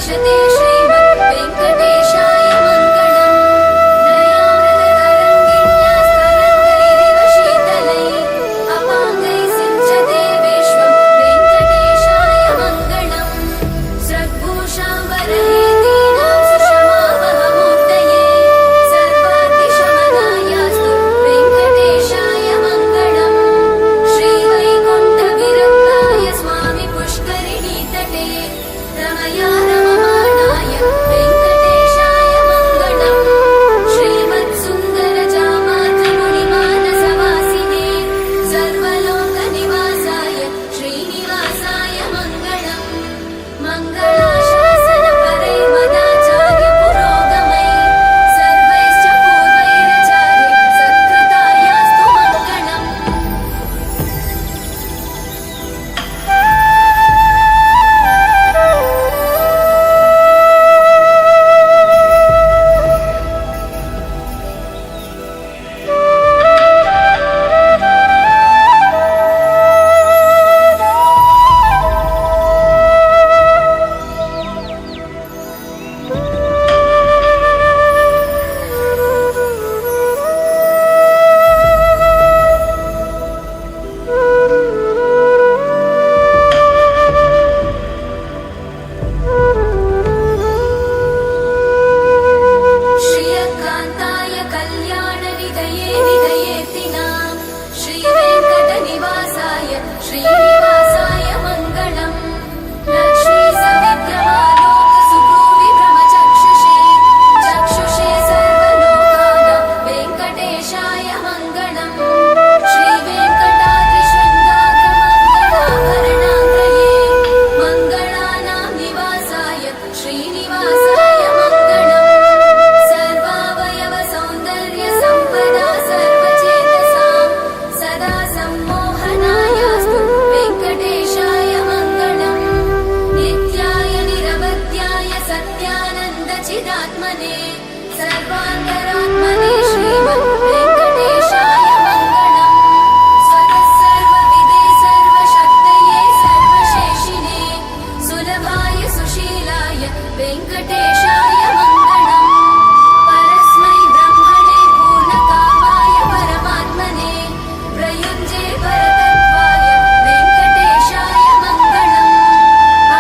प्रप्रयच्छते श्रीमद् वेङ्कटेशाय मङ्गलम्। दयामृततरङ्गिण्यास्तरङ्गैरिव शीतलैः अपाङ्गैः सिञ्चते विश्वं वेङ्कटेशाय मङ्गलम्। स्रग्भूषाम्बरहेतीनां सुषमावहमूर्तये सर्वातिशमनायास्तु वेङ्कटेशाय मङ्गलम्। श्रीवैकुण्ठविरक्ताय स्वामि पुष्करिणीतटे रमया रममाणाय वेङ्कटेशाय मङ्गलम्। श्रीमत्सुन्दरजामातृमुनिमानसवासिने सर्वलोकनिवासाय श्रीनिवासाय मङ्गलम्। मङ्गलाशासनपरै मदाचार्यपुरोगमै सर्वैश्च पूर्वैराचार्यैः सत्कृतायास्तु मङ्गलम्। श्रियकान्ताय कल्याणनिधये निधयेऽर्थिनां श्रीवेङ्कटनिवासाय श्रीनिवासाय मङ्गलम्। लक्ष्मीसविग्रहालोकसुभ्रूविभ्रमचक्षुषे चक्षुषे सर्वलोकानां वेङ्कटेशाय मङ्गलम्। श्रीवेङ्कटाद्रिशृङ्गाग्रमङ्गलाभरणाङ्गये मङ्गलानां निवासाय श्रीनिवासाय मङ्गलम्। सर्वावयव सौन्दर्य सम्पदा सर्वचेतसां सदा सम्मोहनायास्तु वेङ्कटेशाय मङ्गलम्। नित्याय निरवध्याय सत्यानन्दचिदात्मने सर्वान्तरात्मने श्रीमद् वेङ्कटेशाय मङ्गलम्। स्वतः सर्वविदे सर्वशक्तये सर्वशेषिने सुलभाय सुशीलाय वेङ्कटेशाय मङ्गलम्। परस्मै ब्रह्मणे पूर्णकामाय परमात्मने प्रयुञ्जे परतत्त्वाय वेङ्कटेशाय मङ्गलम्।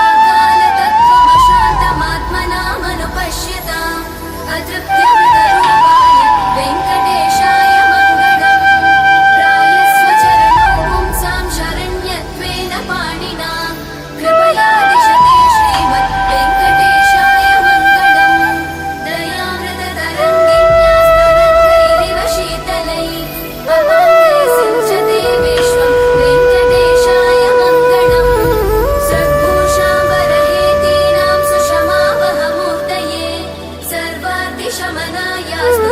आकालतत्त्वमशान्तमात्मनामनुपश्यताम् अतृप्त्यमृतरूपाय वेङ्कटेशाय मङ्गलम्। प्रायस्वचरणौ पुंसां शरण्यत्वेन पाणिना कृपया दिशते श्रीमद् वेङ्कटेशाय मङ्गलम्। दयामृततरङ्गिण्यास्तरङ्गैरिव शीतलैः अपाङ्गैः सिञ्चते विश्वं वेङ्कटेशाय मङ्गलम्। स्रग्भूषाम्बरहेतीनां सुषमावहमूर्तये सर्वातिशमनायास्तु